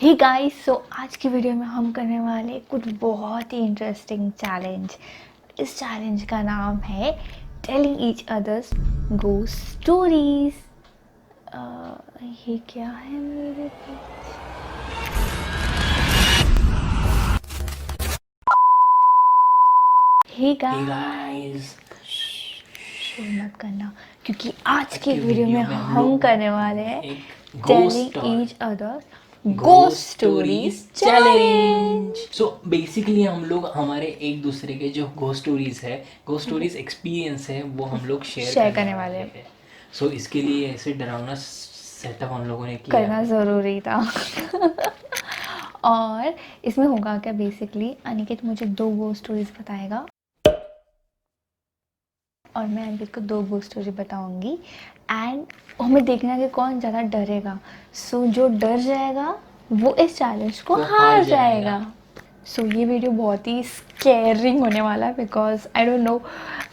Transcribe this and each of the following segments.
Hey guys, सो आज की video में हम करने वाले कुछ बहुत ही इंटरेस्टिंग चैलेंज। इस चैलेंज का नाम है telling each others ghost stories. ये क्या है मेरे पीछे? हे Hey गाइस, guys, शोर मत करना क्योंकि आज आज के के वीडियो में हम हम लोग करने वाले हैं एक telling ghost each others ghost ghost stories stories challenge. Challenge. So basically हम लोग हमारे एक दूसरे के जो घोस्ट स्टोरीज है, घोस्ट स्टोरीज एक्सपीरियंस है, वो हम लोग शेयर शेयर करने करने वाले वाले हैं। हैं। सो इसके लिए ऐसे डरावना सेटअप हम लोगों ने किया करना है। ज़रूरी था। और इसमें होगा क्या, बेसिकली अनिकेत मुझे दो गोस्ट स्टोरीज बताएगा और मैं अनिकेत को दो गोस्ट स्टोरी बताऊंगी एंड हमें देखना है कि कौन ज़्यादा डरेगा। सो जो डर जाएगा वो इस चैलेंज को वो हार हार जाएगा। जाएगा। सो ये वीडियो बहुत ही स्कैरिंग होने वाला है बिकॉज आई डोंट नो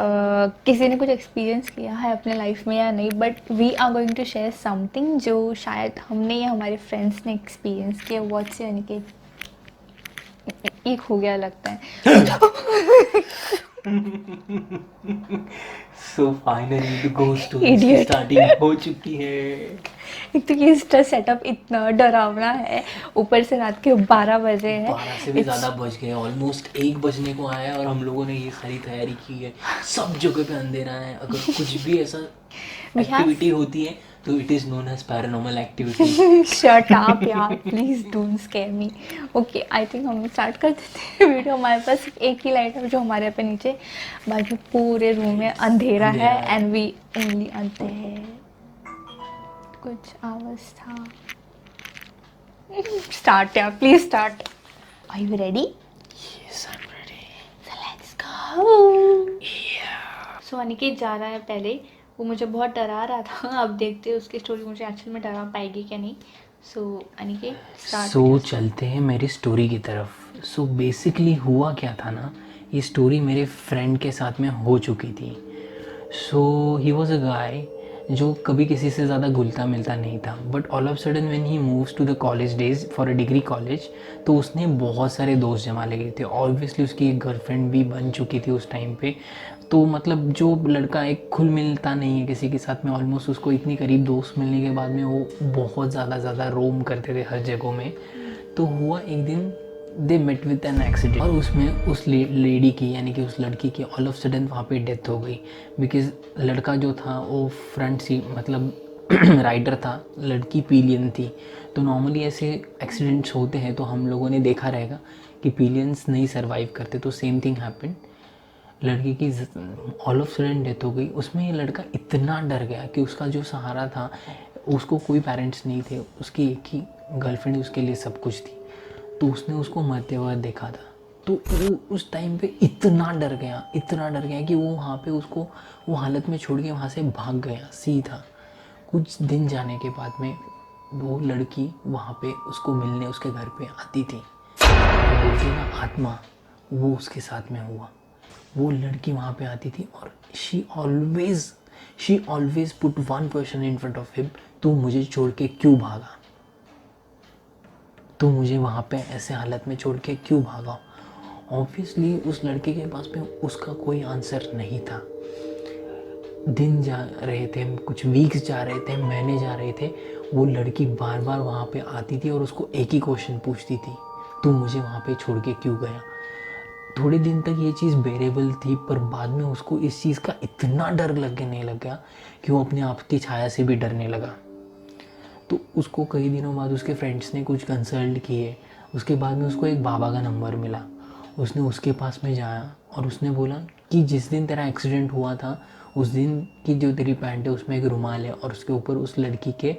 किसी ने कुछ एक्सपीरियंस किया है अपने लाइफ में या नहीं, but we are going to share something जो शायद हमने या हमारे फ्रेंड्स ने एक्सपीरियंस किया। व्हाट्स से अनिकेत एक हो गया लगता है। So finally the ghost stories की इडियट। स्टार्टिंग हो चुकी है। एक तो ये सेटअप इतना डरावना है, ऊपर से रात के 12 बजे हैं। 12 से भी इट्स ज़्यादा बज गए, ऑलमोस्ट 1 बजने को आया है और हम लोगों ने ये सारी तैयारी की है। सब जगह पे अंधेरा है, अगर कुछ भी ऐसा वी हैव एक्टिविटी होती है तो it is known as paranormal activity. Shut up यार, please don't scare me. Okay, I think हम स्टार्ट कर देते हैं वीडियो। हमारे पास सिर्फ एक ही लाइट है जो हमारे यहाँ पे नीचे, बाकी पूरे रूम में अंधेरा है अंधेरा है। एंड वी ओनली अंते हैं। कुछ आवाज था। स्टार्ट यार, please start. Are you ready? Yes I am ready. So let's go. सो अनिकेत जा रहा है पहले। वो मुझे बहुत डरा रहा था। अब देखते हैं उसकी स्टोरी मुझे एक्चुअल में डरा पाएगी क्या नहीं। So Aniket, start with your so story. चलते हैं मेरी स्टोरी की तरफ। सो बेसिकली हुआ क्या था ना, ये स्टोरी मेरे फ्रेंड के साथ में हो चुकी थी। सो ही वॉज अ गाय जो कभी किसी से ज़्यादा घुलता मिलता नहीं था, but all of sudden when he moves to the college days for a degree college, तो उसने बहुत सारे दोस्त जमा लिए थे। ऑब्वियसली उसकी एक गर्लफ्रेंड भी बन चुकी थी उस टाइम पे। तो मतलब जो लड़का एक खुल मिलता नहीं है किसी के साथ में, ऑलमोस्ट उसको इतनी करीब दोस्त मिलने के बाद में वो बहुत ज़्यादा रोम करते थे हर जगहों में। तो हुआ एक दिन, they met with an accident, और उसमें उस लेडी की यानी कि उस लड़की की ऑल ऑफ सडन वहाँ पे डेथ हो गई। बिकॉज लड़का जो था वो फ्रंट सीट मतलब राइडर था, लड़की पिलियन थी। तो नॉर्मली ऐसे एक्सीडेंट्स होते हैं तो हम लोगों ने देखा रहेगा कि पिलियंस नहीं सर्वाइव करते, तो सेम थिंग हैपेंड। लड़की की ऑल ऑफ सडन डेथ हो गई। उसमें ये लड़का इतना डर गया कि उसका जो सहारा था, उसको कोई पेरेंट्स नहीं थे, उसकी एक ही गर्लफ्रेंड उसके लिए सब कुछ थी। तो उसने उसको मरते हुए देखा था। तो वो उस टाइम पे इतना डर गया कि वो वहाँ पे उसको वो हालत में छोड़ के वहाँ से भाग गया सीधा। कुछ दिन जाने के बाद में वो लड़की वहाँ पे उसको मिलने उसके घर पे आती थी। बोलते ना आत्मा, वो उसके साथ में हुआ। वो लड़की वहाँ पे आती थी और she always put one question in front of him, तू मुझे छोड़ के क्यों भागा, तो मुझे वहाँ पे ऐसे हालत में छोड़ के क्यों भागा। ऑब्वियसली उस लड़के के पास में उसका कोई आंसर नहीं था। दिन जा रहे थे, कुछ वीक्स जा रहे थे, महीने जा रहे थे, वो लड़की बार बार वहाँ पे आती थी और उसको एक ही क्वेश्चन पूछती थी, तू मुझे वहाँ पे छोड़ के क्यों गया। थोड़े दिन तक ये चीज़ बेरेबल थी, पर बाद में उसको इस चीज़ का इतना डर लगने लग गया कि वो अपने आप की छाया से भी डरने लगा। तो उसको कई दिनों बाद उसके फ्रेंड्स ने कुछ कंसल्ट किए। उसके बाद में उसको एक बाबा का नंबर मिला। उसने उसके पास में जाया और उसने बोला कि जिस दिन तेरा एक्सीडेंट हुआ था, उस दिन की जो तेरी पैंट है उसमें एक रुमाल है और उसके ऊपर उस लड़की के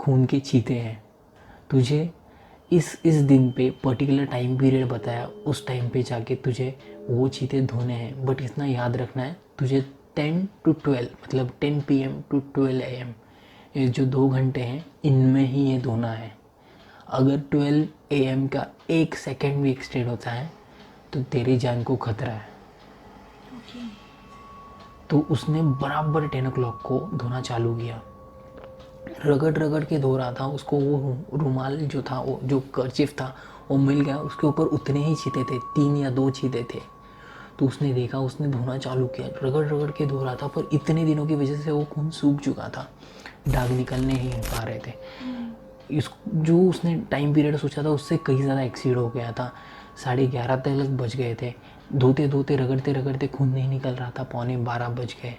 खून के छींटे हैं। तुझे इस दिन पे पर्टिकुलर टाइम पीरियड बताया, उस टाइम पे जाके तुझे वो चीते धोने हैं। बट इतना याद रखना है, तुझे 10 to 12 मतलब 10 PM to 12 AM, ये जो 2 घंटे हैं इनमें ही ये धोना है। अगर 12 AM का 1 सेकेंड भी एक्सटेंड होता है तो तेरी जान को खतरा है। तो उसने बराबर 10 o'clock को धोना चालू किया। रगड़ रगड़ के धो रहा था। उसको वो रुमाल जो था, वो जो कर्चिफ था, वो मिल गया। उसके ऊपर उतने ही छींटे थे, 3 या 2 छींटे थे। तो उसने देखा, उसने धोना चालू किया, रगड़ रगड़ के धो रहा था, पर इतने दिनों की वजह से वो खून सूख चुका था, दाग निकलने ही पा रहे थे। इस जो उसने टाइम पीरियड सोचा था उससे कहीं ज़्यादा एक्सीड हो गया था। 11:30 तक बज गए थे। धोते धोते रगड़ते रगड़ते खून नहीं निकल रहा था, 11:15 बज गए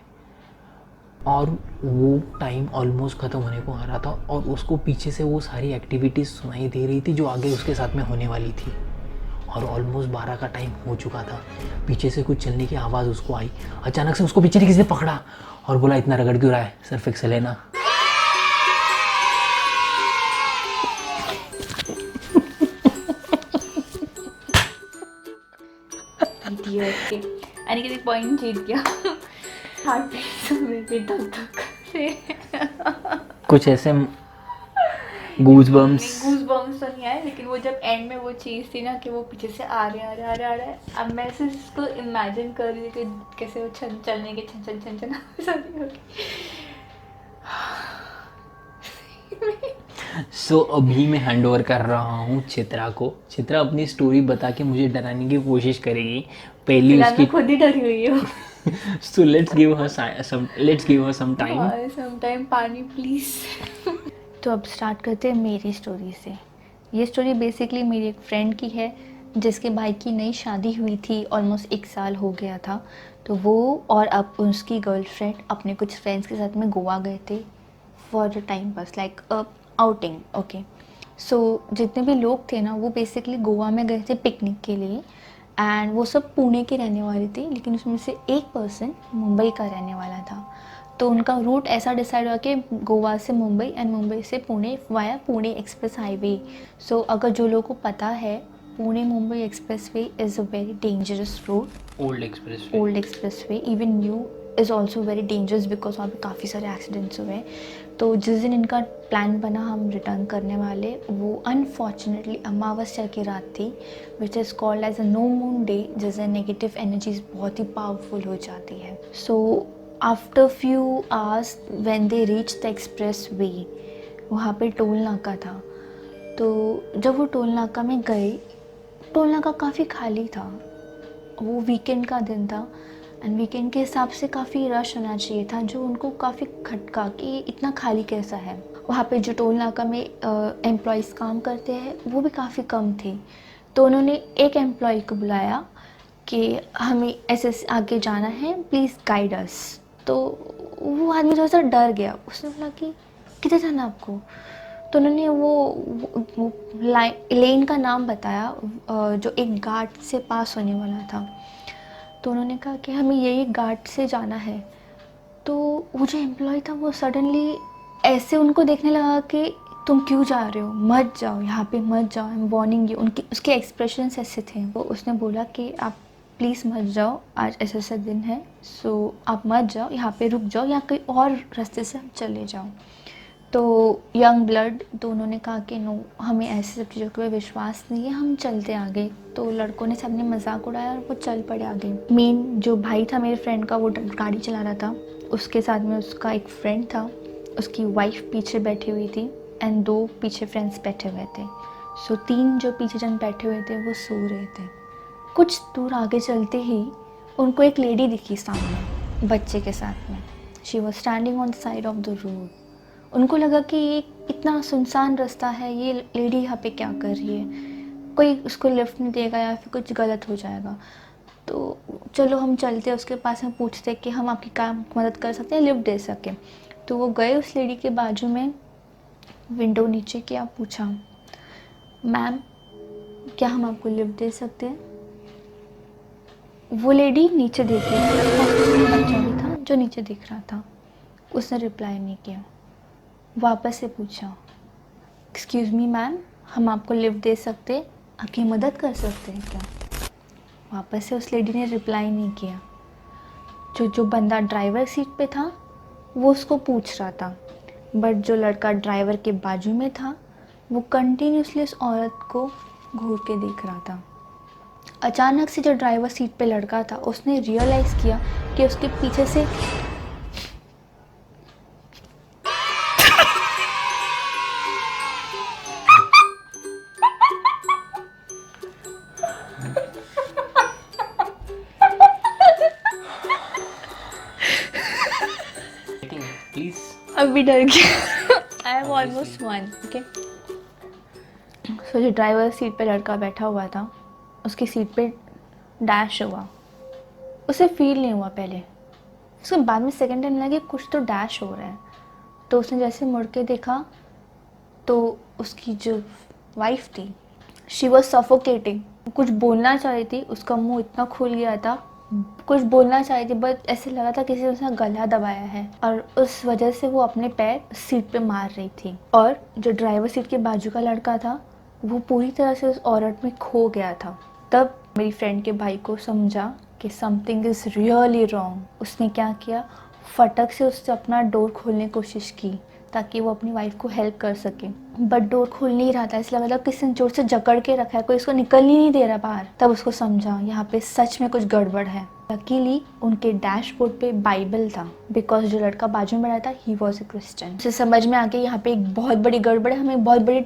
और वो टाइम ऑलमोस्ट ख़त्म होने को आ रहा था। और उसको पीछे से वो सारी एक्टिविटीज़ सुनाई दे रही थी जो आगे उसके साथ में होने वाली थी। और ऑलमोस्ट 12 का टाइम हो चुका था। पीछे से कुछ चलने की आवाज़ उसको आई। अचानक से उसको पीछे से किसी ने पकड़ा और बोला, इतना रगड़ क्यों रहा है, सर्फ एक्सेल लेना। अनिकेत पॉइंट जीत गया। हार्ट बीट धक धक से कुछ ऐसे गूज़बम्स। गूज़बम्स तो नहीं आए, लेकिन वो जब एंड में वो चीज़ थी ना कि वो पीछे से आ रहे हैं। अब मैं सिर्फ इसको इमेजिन कर रही थी कि कैसे वो चलने के छन छन सो अभी मैं हैंड ओवर कर रहा हूँ चित्रा को। चित्रा अपनी स्टोरी बता के मुझे डराने की कोशिश करेगी। पहली उसकी खुद ही डरी हुई है। So let's give her some time. पानी प्लीज। तो अब स्टार्ट करते हैं मेरी स्टोरी से। ये स्टोरी बेसिकली मेरी एक फ्रेंड की है जिसके भाई की नई शादी हुई थी, ऑलमोस्ट 1 साल हो गया था। तो वो और अब उसकी गर्लफ्रेंड अपने कुछ फ्रेंड्स के साथ में गोवा गए थे for the time pass, like outing. Okay, so जितने भी लोग थे ना वो बेसिकली गोवा में गए थे पिकनिक के लिए, एंड वो सब पुणे के रहने वाले थे, लेकिन उसमें से एक पर्सन मुंबई का रहने वाला था। तो उनका रूट ऐसा डिसाइड हुआ कि गोवा से मुंबई एंड मुंबई से Pune via Pune express highway. So अगर जो लोगों को पता है, Pune Mumbai express way is a very dangerous road. Old express way even new is also very dangerous because वहाँ पे काफ़ी सारे एक्सीडेंट्स हुए। तो जिस दिन इनका प्लान बना हम रिटर्न करने वाले, वो अनफॉर्चुनेटली अमावस्या की रात थी, which is called as a no moon day, जिससे नेगेटिव एनर्जीज बहुत ही पावरफुल हो जाती है। So after few hours when they reach the expressway, वहाँ पे टोल नाका था। तो जब वो टोल नाका में गए, टोल नाका काफ़ी खाली था। वो वीकेंड का दिन था एंड वीकेंड के हिसाब से काफ़ी रश होना चाहिए था, जो उनको काफ़ी खटका कि इतना खाली कैसा है। वहाँ पे जो टोल नाका में एम्प्लॉयज़ काम करते हैं वो भी काफ़ी कम थे। तो उन्होंने एक एम्प्लॉय को बुलाया कि हमें ऐसे आगे जाना है, प्लीज़ गाइड अस। तो वो आदमी थोड़ा सा डर गया। उसने बोला कि किधर जाना आपको? तो उन्होंने वो लेन का नाम बताया जो एक घाट से पास होने वाला था। तो उन्होंने कहा कि हमें यही घाट से जाना है। तो वो जो एम्प्लॉय था वो सडनली ऐसे उनको देखने लगा कि तुम क्यों जा रहे हो, मत जाओ, यहाँ पे मत जाओ, आई एम वार्निंग यू। उसके एक्सप्रेशंस ऐसे थे। वो उसने बोला कि आप प्लीज़ मत जाओ, आज ऐसा ऐसा दिन है, सो आप मत जाओ, यहाँ पे रुक जाओ या कहीं और रास्ते से हम चले जाओ। तो यंग ब्लड, तो उन्होंने कहा कि नो, हमें ऐसे सब चीज़ों पे विश्वास नहीं है, हम चलते आगे। तो लड़कों ने सबने मजाक उड़ाया और वो चल पड़े आगे। मेन जो भाई था मेरे फ्रेंड का, वो गाड़ी चला रहा था, उसके साथ में उसका एक फ्रेंड था, उसकी वाइफ पीछे बैठी हुई थी एंड 2 पीछे फ्रेंड्स बैठे हुए थे। सो 3 जो पीछे जन बैठे हुए थे वो सो रहे थे। कुछ दूर आगे चलते ही उनको एक लेडी दिखी सामने बच्चे के साथ में। She was standing on the side of the road. उनको लगा कि ये इतना सुनसान रास्ता है, ये लेडी यहाँ पे क्या कर रही है, कोई उसको लिफ्ट नहीं देगा या फिर कुछ गलत हो जाएगा। तो चलो हम चलते हैं उसके पास, हम पूछते कि हम आपकी क्या मदद कर सकते हैं, लिफ्ट दे सकें। तो वो गए उस लेडी के बाजू में, विंडो नीचे किया, पूछा, मैम क्या हम आपको लिफ्ट दे सकते हैं? वो लेडी नीचे देख रही थी, बच्चा भी था जो नीचे दिख रहा था। उसने रिप्लाई नहीं किया। वापस से पूछा, एक्सक्यूज़ मी मैम, हम आपको लिफ्ट दे सकते, आपकी मदद कर सकते हैं क्या? वापस से उस लेडी ने रिप्लाई नहीं किया। जो बंदा ड्राइवर सीट पे था वो उसको पूछ रहा था, बट जो लड़का ड्राइवर के बाजू में था वो कंटिन्यूसली उस औरत को घूर के देख रहा था। अचानक से जो ड्राइवर सीट पे लड़का था उसने रियलाइज़ किया कि उसके पीछे से अभी डर गया। I am almost one. Okay, so जो ड्राइवर सीट पे लड़का बैठा हुआ था, उसकी सीट पे डैश हुआ। उसे फील नहीं हुआ पहले, उसके बाद में सेकंड टाइम लगे कुछ तो डैश हो रहा है। तो उसने जैसे मुड़ के देखा तो उसकी जो वाइफ थी, शी वॉज सफोकेटिंग। कुछ बोलना चाह रही थी, उसका मुंह इतना खुल गया था, कुछ बोलना चाह रही थी बट ऐसे लगा था किसी ने उसका गला दबाया है, और उस वजह से वो अपने पैर सीट पे मार रही थी। और जो ड्राइवर सीट के बाजू का लड़का था वो पूरी तरह से उस औरत में खो गया था। तब मेरी फ्रेंड के भाई को समझा कि समथिंग इज़ रियली रॉन्ग। उसने क्या किया, फटक से उससे अपना डोर खोलने की कोशिश की ताकि वो अपनी वाइफ को हेल्प कर सके, बट डोर खुल नहीं रहा था। इसलिए लगा किसी ने जोर से जकड़ के रखा है, कोई इसको निकल ही नहीं दे रहा बाहर। तब उसको समझा यहाँ पे सच में कुछ गड़बड़ है। लकीली उनके डैशबोर्ड पे बाइबल था, बिकॉज जो लड़का बाजू में रहता ही वॉज ए क्रिश्चियन। उसे समझ में आ गया यहाँ पे एक बहुत बड़ी गड़बड़ है, हमें बहुत बड़ी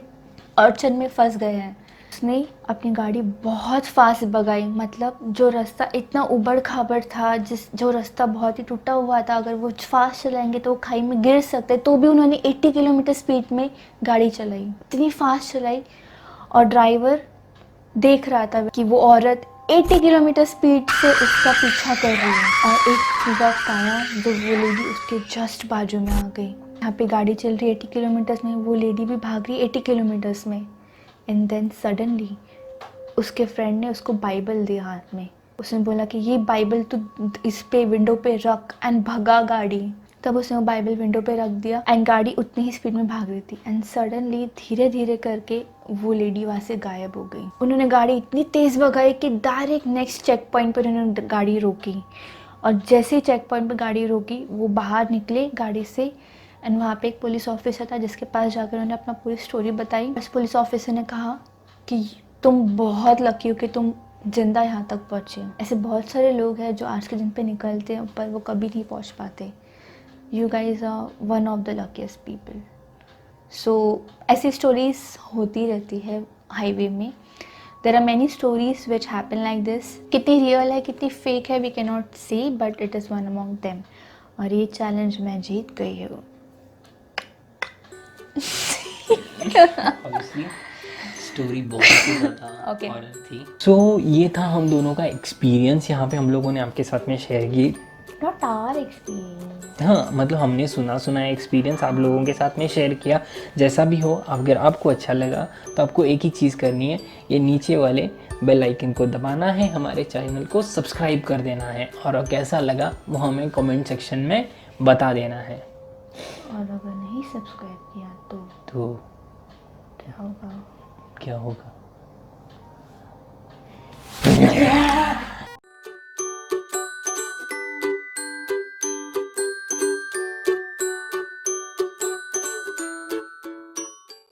अड़चन में फंस गए हैं। उसने अपनी गाड़ी बहुत फास्ट भगाई, मतलब जो रास्ता इतना उबड़ खाबड़ था, जो रास्ता बहुत ही टूटा हुआ था, अगर वो फास्ट चलाएंगे तो वो खाई में गिर सकते, तो भी उन्होंने 80 किलोमीटर स्पीड में गाड़ी चलाई, इतनी फास्ट चलाई। और ड्राइवर देख रहा था कि वो औरत 80 किलोमीटर स्पीड से उसका पीछा कर रही है, और एक वक्त आया जो वो लेडी उसके जस्ट बाजू में आ गई। यहाँ पे गाड़ी चल रही है 80 किलोमीटर्स में, वो लेडी भी भाग रही है 80 किलोमीटर्स में। एंड देन सडनली उसके फ्रेंड ने उसको बाइबल दिया हाथ में। उसने बोला कि ये बाइबल तो इस पे विंडो पे रख, एंड भगा गाड़ी। तब उसने वो बाइबल विंडो पे रख दिया, एंड गाड़ी उतनी ही स्पीड में भाग रही थी। एंड सडनली धीरे धीरे करके वो लेडी वहाँ से गायब हो गई। उन्होंने गाड़ी इतनी तेज़ भगाई कि डायरेक्ट नेक्स्ट चेक पॉइंट पर उन्होंने गाड़ी रोकी, और जैसे ही चेक पॉइंट पर गाड़ी रोकी वो बाहर निकले गाड़ी से। एंड वहाँ पे एक पुलिस ऑफिसर था जिसके पास जाकर उन्होंने अपना पूरी स्टोरी बताई। उस पुलिस ऑफिसर ने कहा कि तुम बहुत लकी हो कि तुम जिंदा यहाँ तक पहुँचे। ऐसे बहुत सारे लोग हैं जो आज के दिन पे निकलते हैं पर वो कभी नहीं पहुँच पाते। You guys are one of the luckiest people. So ऐसी स्टोरीज होती रहती है हाईवे में। There are many stories which happen like this. कितनी रियल है कितनी फेक है we can not see, but it is one among them. और ये चैलेंज मैं जीत गई हूँ। स्टोरी बहुत ही ज़्यादा Okay. हॉरर थी। सो ये था हम दोनों का एक्सपीरियंस, यहाँ पे हम लोगों ने आपके साथ में शेयर की। Not our experience. हाँ, मतलब हमने सुना एक्सपीरियंस आप लोगों के साथ में शेयर किया। जैसा भी हो, अगर आपको अच्छा लगा तो आपको एक ही चीज़ करनी है, ये नीचे वाले बेल आइकन को दबाना है, हमारे चैनल को सब्सक्राइब कर देना है, और कैसा लगा वो हमें कमेंट सेक्शन में बता देना है। और अगर नहीं सब्सक्राइब किया तो तो क्या होगा? क्या होगा?